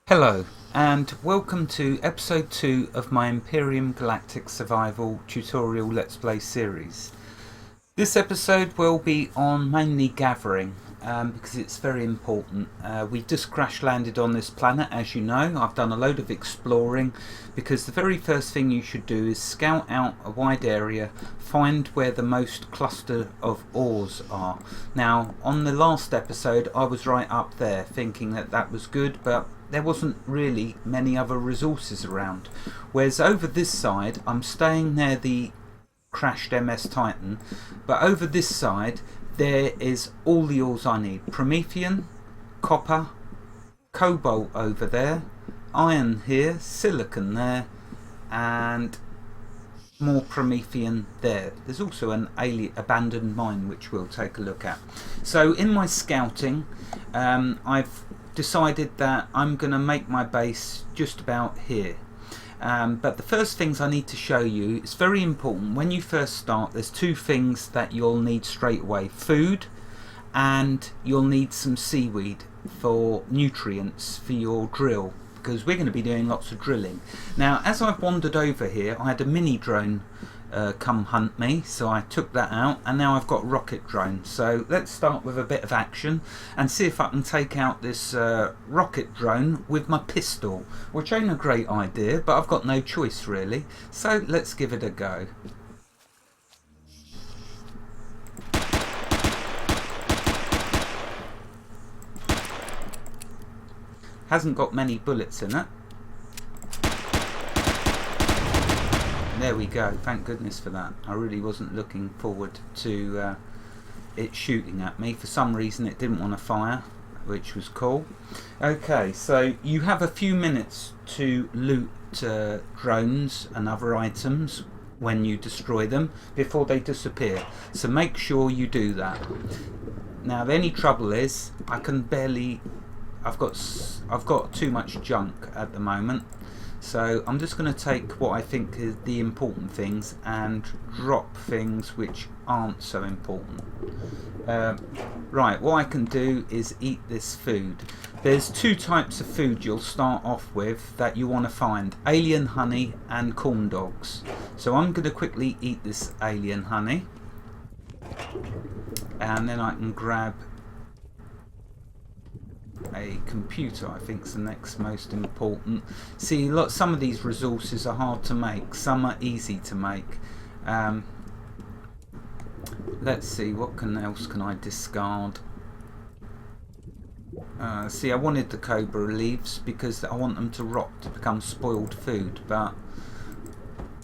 Hello, and welcome to episode 2 of my Empyrion Galactic Survival tutorial Let's Play series. This episode will be on mainly gathering, because it's very important. We just crash landed on this planet, as you know. I've done a load of exploring, because the very first thing you should do is scout out a wide area, find where the most cluster of ores are. Now, on the last episode, I was right up there, thinking that that was good, but there wasn't really many other resources around. Whereas over this side, I'm staying near the crashed MS Titan, but over this side there is all the ores I need. Promethean, copper, cobalt over there, iron here, silicon there, and more Promethean there. There's also an abandoned mine which we'll take a look at. So in my scouting, I've decided that I'm going to make my base just about here. But the first things I need to show you, it's very important when you first start. There's two things that you'll need straight away: food, and you'll need some seaweed for nutrients for your drill, because we're going to be doing lots of drilling. Now, as I've wandered over here, I had a mini drone come hunt me, so I took that out, and now I've got rocket drone. So let's start with a bit of action and see if I can take out this rocket drone with my pistol, which ain't a great idea, but I've got no choice really, so let's give it a go. Hasn't got many bullets in it. There we go, thank goodness for that. I really wasn't looking forward to it shooting at me. For some reason it didn't want to fire, which was cool. Okay, so you have a few minutes to loot drones and other items when you destroy them before they disappear. So make sure you do that. Now the only trouble is I can barely... I've got too much junk at the moment. So I'm just going to take what I think is the important things and drop things which aren't so important. Right, what I can do is eat this food. There's two types of food you'll start off with that you want to find: alien honey and corn dogs. So I'm going to quickly eat this alien honey, and then I can grab a computer. I think is the next most important. See, look, some of these resources are hard to make, some are easy to make. Let's see, what else can I discard? See, I wanted the cobra leaves because I want them to rot to become spoiled food, but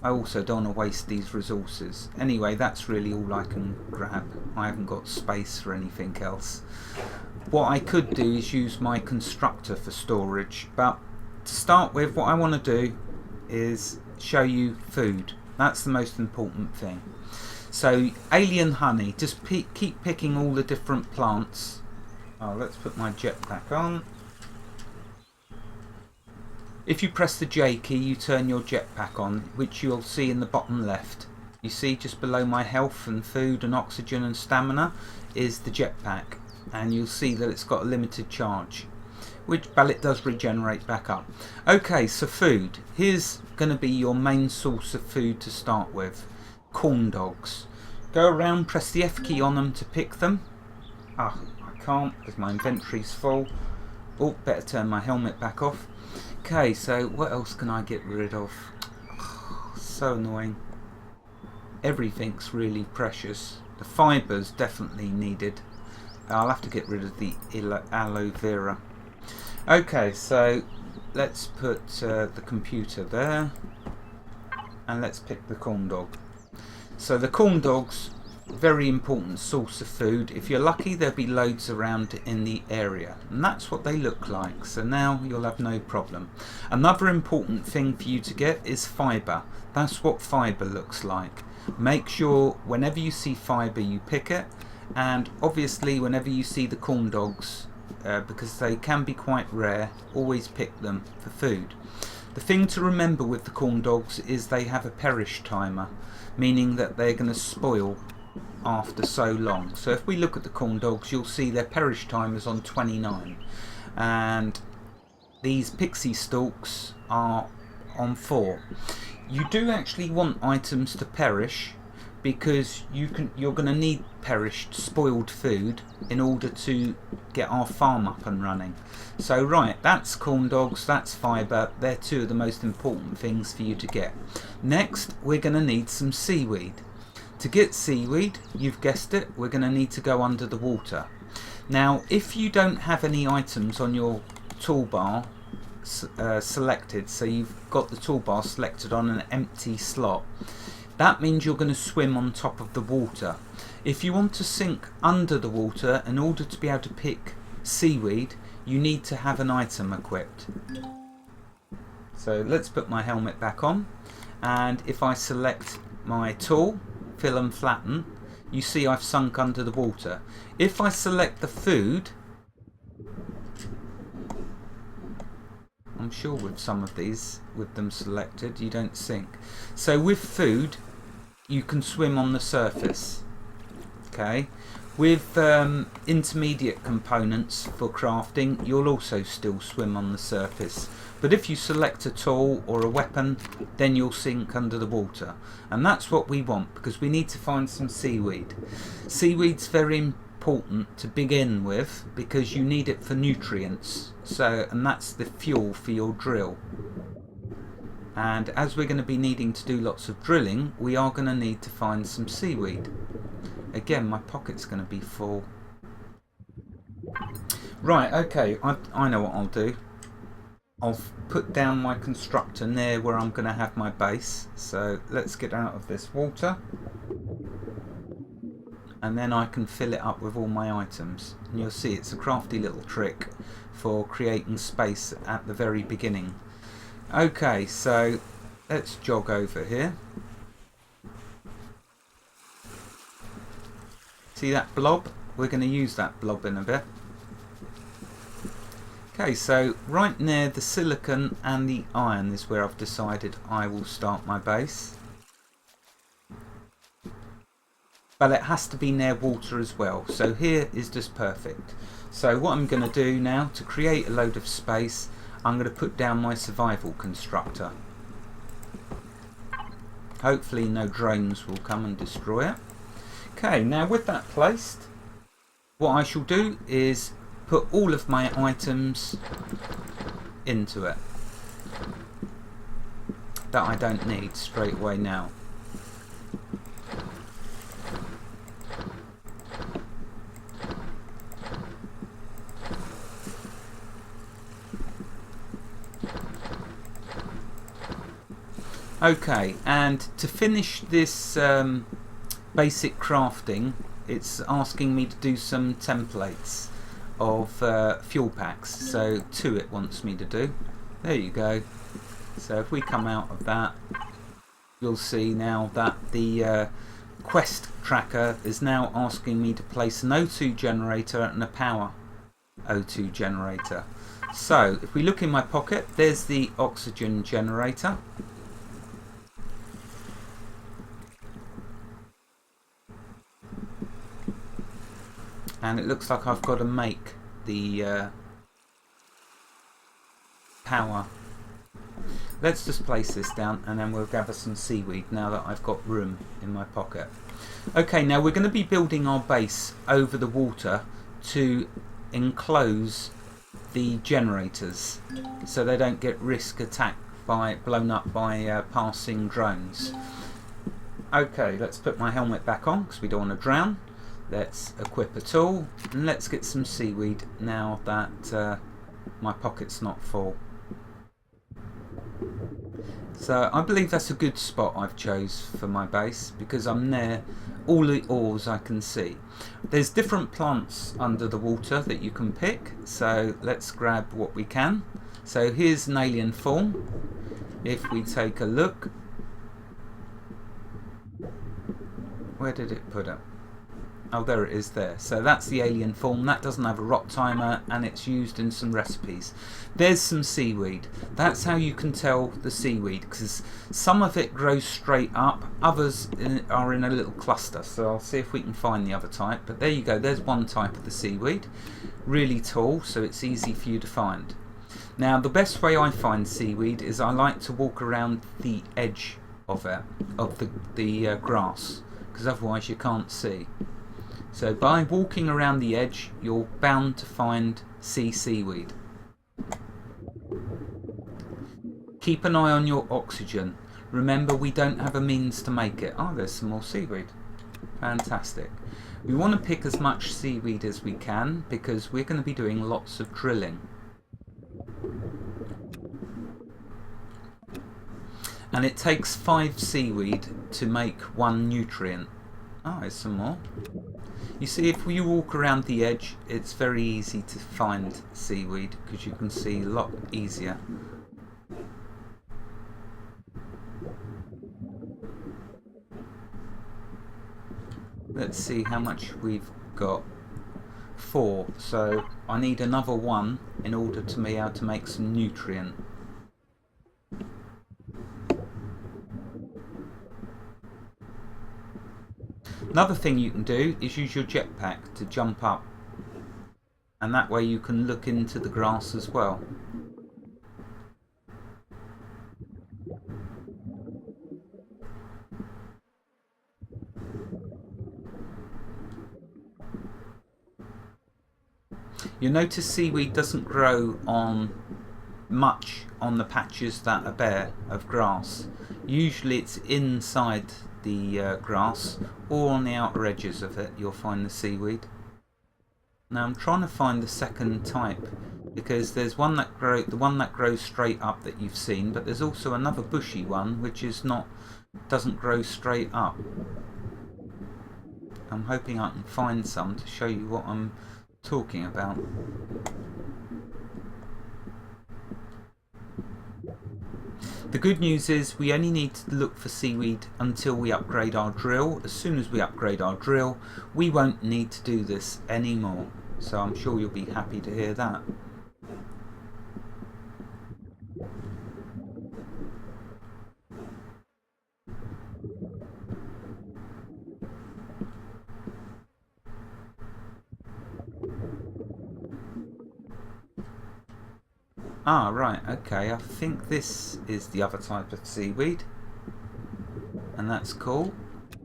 I also don't want to waste these resources. Anyway, that's really all I can grab. I haven't got space for anything else. What I could do is use my constructor for storage, but to start with, what I want to do is show you food. That's the most important thing. So alien honey, just keep picking all the different plants. Oh, let's put my jetpack on. If you press the J key, you turn your jetpack on, which you'll see in the bottom left. You see just below my health and food and oxygen and stamina is the jetpack, and you'll see that it's got a limited charge, but it does regenerate back up. Okay, so food. Here's going to be your main source of food to start with: corn dogs. Go around, press the F key on them to pick them. Ah, I can't because my inventory's full. Oh, better turn my helmet back off. Okay, so what else can I get rid of? So annoying. Everything's really precious. The fibre's definitely needed. I'll have to get rid of the aloe vera. Okay, so let's put the computer there, and let's pick the corn dog. So the corn dog's very important source of food. If you're lucky, there'll be loads around in the area, and that's what they look like. So now you'll have no problem. Another important thing for you to get is fibre. That's what fibre looks like. Make sure whenever you see fibre you pick it, and obviously whenever you see the corn dogs, because they can be quite rare, always pick them for food. The thing to remember with the corn dogs is they have a perish timer, meaning that they're going to spoil after so long. So if we look at the corn dogs, you'll see their perish time is on 29, and these pixie stalks are on 4. You do actually want items to perish, because you're going to need perished, spoiled food in order to get our farm up and running. So right, that's corn dogs, that's fibre, they're 2 of the most important things for you to get. Next, we're going to need some seaweed. To get seaweed, you've guessed it, we're going to need to go under the water. Now, if you don't have any items on your toolbar selected, so you've got the toolbar selected on an empty slot, that means you're going to swim on top of the water. If you want to sink under the water, in order to be able to pick seaweed, you need to have an item equipped. So let's put my helmet back on, and if I select my tool, fill and flatten, you see I've sunk under the water. If I select the food, I'm sure with some of these, with them selected, you don't sink. So with food, you can swim on the surface. Okay. With intermediate components for crafting, you'll also still swim on the surface. But if you select a tool or a weapon, then you'll sink under the water. And that's what we want, because we need to find some seaweed. Seaweed's very important to begin with, because you need it for nutrients. And that's the fuel for your drill. And as we're going to be needing to do lots of drilling, we are going to need to find some seaweed. Again, my pocket's going to be full. Right, okay, I know what I'll do. I'll put down my constructor near where I'm going to have my base. So let's get out of this water. And then I can fill it up with all my items. And you'll see it's a crafty little trick for creating space at the very beginning. Okay, so let's jog over here. See that blob? We're going to use that blob in a bit. Okay, so right near the silicon and the iron is where I've decided I will start my base. But it has to be near water as well, so here is just perfect. So what I'm going to do now, to create a load of space, I'm going to put down my survival constructor. Hopefully no drones will come and destroy it. Okay, now with that placed, what I shall do is put all of my items into it that I don't need straight away now. Okay, and to finish this basic crafting, it's asking me to do some templates of fuel packs. So 2 it wants me to do. There you go. So if we come out of that, you'll see now that the quest tracker is now asking me to place an O2 generator and a power O2 generator. So if we look in my pocket, there's the oxygen generator. And it looks like I've got to make the power. Let's just place this down and then we'll gather some seaweed now that I've got room in my pocket. Okay, now we're going to be building our base over the water to enclose the generators so they don't get blown up by passing drones. Okay, let's put my helmet back on because we don't want to drown. Let's equip a tool and let's get some seaweed now that my pocket's not full. So I believe that's a good spot I've chose for my base because I'm near all the ores I can see. There's different plants under the water that you can pick, so let's grab what we can. So here's an alien form. If we take a look, where did it put it? Oh, there it is there. So that's the alien form. That doesn't have a rot timer and it's used in some recipes. There's some seaweed. That's how you can tell the seaweed, because some of it grows straight up, others are in a little cluster. So I'll see if we can find the other type. But there you go. There's one type of the seaweed. Really tall, so it's easy for you to find. Now the best way I find seaweed is I like to walk around the edge of it, of the grass, because otherwise you can't see. So by walking around the edge you're bound to find seaweed. Keep an eye on your oxygen. Remember, we don't have a means to make it. Oh, there's some more seaweed. Fantastic. We want to pick as much seaweed as we can because we're going to be doing lots of drilling. And it takes 5 seaweed to make 1 nutrient. Oh, there's some more. You see, if you walk around the edge, it's very easy to find seaweed because you can see a lot easier. Let's see how much we've got. 4, so I need another 1 in order to be able to make some nutrient. Another thing you can do is use your jetpack to jump up, and that way you can look into the grass as well. You'll notice seaweed doesn't grow much on the patches that are bare of grass. Usually it's inside the grass or on the outer edges of it you'll find the seaweed. Now I'm trying to find the second type because there's the one that grows straight up that you've seen, but there's also another bushy one which doesn't grow straight up. I'm hoping I can find some to show you what I'm talking about. The good news is we only need to look for seaweed until we upgrade our drill. As soon as we upgrade our drill, we won't need to do this anymore. So I'm sure you'll be happy to hear that. Ah, right, okay, I think this is the other type of seaweed. And that's cool.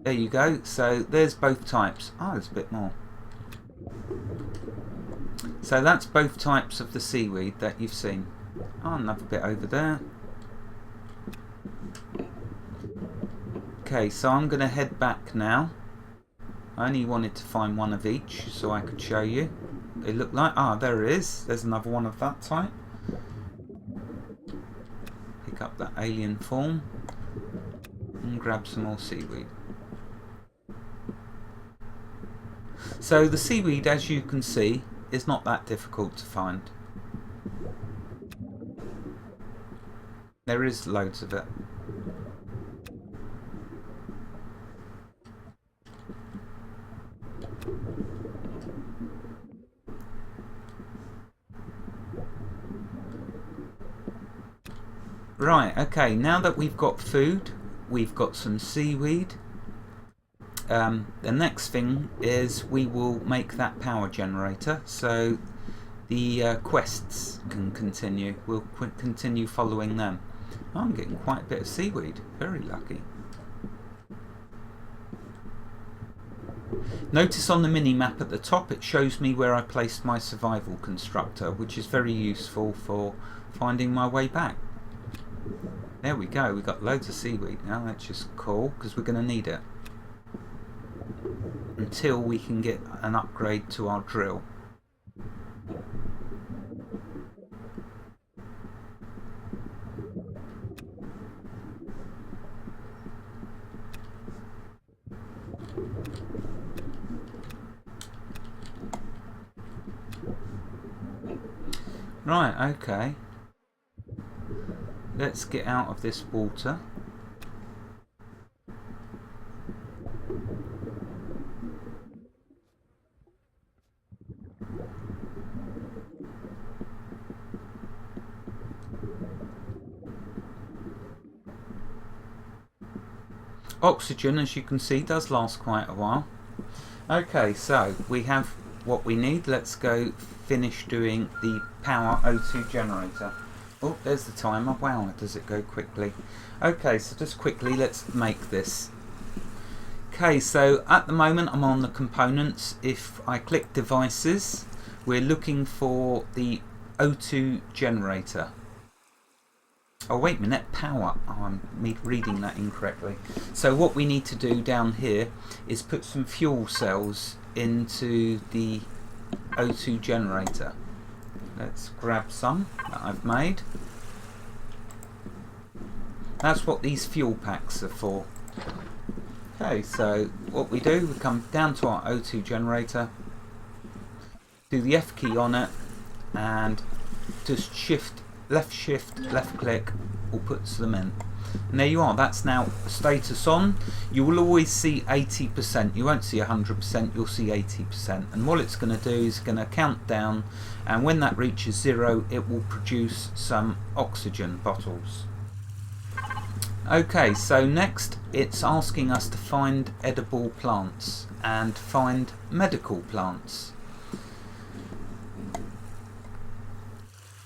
There you go, so there's both types. Ah, there's a bit more. So that's both types of the seaweed that you've seen. Ah, another bit over there. Okay, so I'm going to head back now. I only wanted to find 1 of each so I could show you. They look like, ah, there it is. There's another one of that type. Pick up that alien form and grab some more seaweed. So the seaweed, as you can see, is not that difficult to find. There is loads of it. Right, okay, now that we've got food, we've got some seaweed. The next thing is we will make that power generator so the quests can continue. We'll continue following them. I'm getting quite a bit of seaweed, very lucky. Notice on the mini-map at the top it shows me where I placed my survival constructor, which is very useful for finding my way back. There we go, we've got loads of seaweed now. That's just cool because we're going to need it until we can get an upgrade to our drill. Right, okay. Let's get out of this water. Oxygen, as you can see, does last quite a while. Okay, so we have what we need. Let's go finish doing the power O2 generator. Oh, there's the timer. Wow, does it go quickly. Okay, so just quickly, let's make this. Okay, so at the moment I'm on the components. If I click devices, we're looking for the O2 generator. Oh, wait a minute, power. Oh, I'm reading that incorrectly. So what we need to do down here is put some fuel cells into the O2 generator. Let's grab some that I've made. That's what these fuel packs are for. Okay, so what we do, we come down to our O2 generator, do the F key on it, and just left shift, left click, all puts them in. And there you are, that's now status on. You will always see 80%, you won't see 100%, you'll see 80%. And what it's going to do is going to count down, and when that reaches 0, it will produce some oxygen bottles. Okay, so next it's asking us to find edible plants and find medical plants.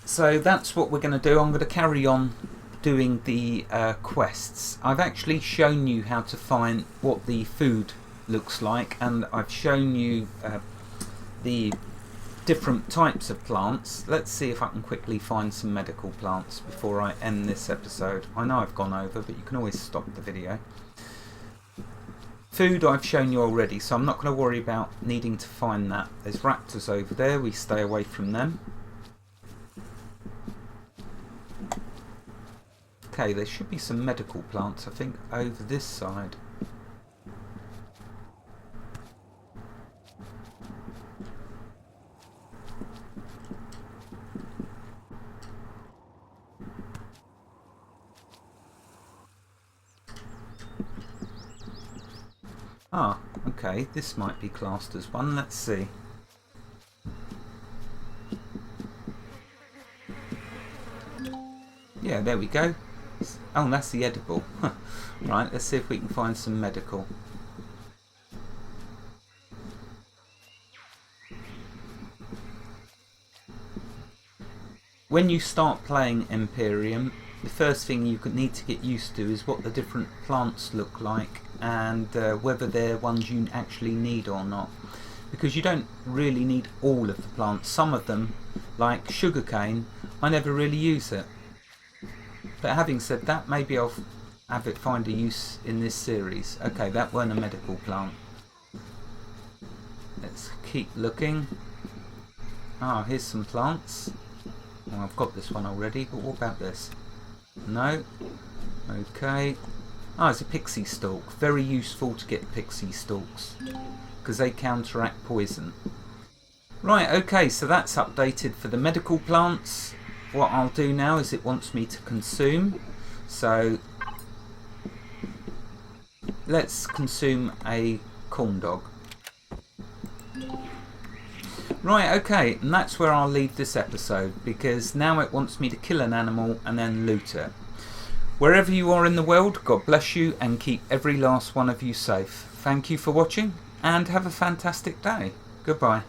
So that's what we're going to do. I'm going to carry on doing the quests. I've actually shown you how to find what the food looks like, and I've shown you the different types of plants. Let's see if I can quickly find some medical plants before I end this episode. I know I've gone over, but you can always stop the video. Food I've shown you already, so I'm not going to worry about needing to find that. There's raptors over there, we stay away from them. Okay, there should be some medical plants, I think, over this side. Ah, okay, this might be classed as one. Let's see. Yeah, there we go. Oh, that's the edible. Right, let's see if we can find some medical. When you start playing Empyrion, the first thing you need to get used to is what the different plants look like, and whether they're ones you actually need or not. Because you don't really need all of the plants. Some of them, like sugarcane, I never really use it. But having said that, maybe I'll have it find a use in this series. Okay, that weren't a medical plant. Let's keep looking. Ah, here's some plants. Well, I've got this one already, but what about this? No. Okay. Ah, it's a pixie stalk. Very useful to get pixie stalks, because they counteract poison. Right, okay, so that's updated for the medical plants. What I'll do now is it wants me to consume. So let's consume a corn dog. Right, okay, and that's where I'll leave this episode, because now it wants me to kill an animal and then loot it. Wherever you are in the world, God bless you and keep every last one of you safe. Thank you for watching and have a fantastic day. Goodbye.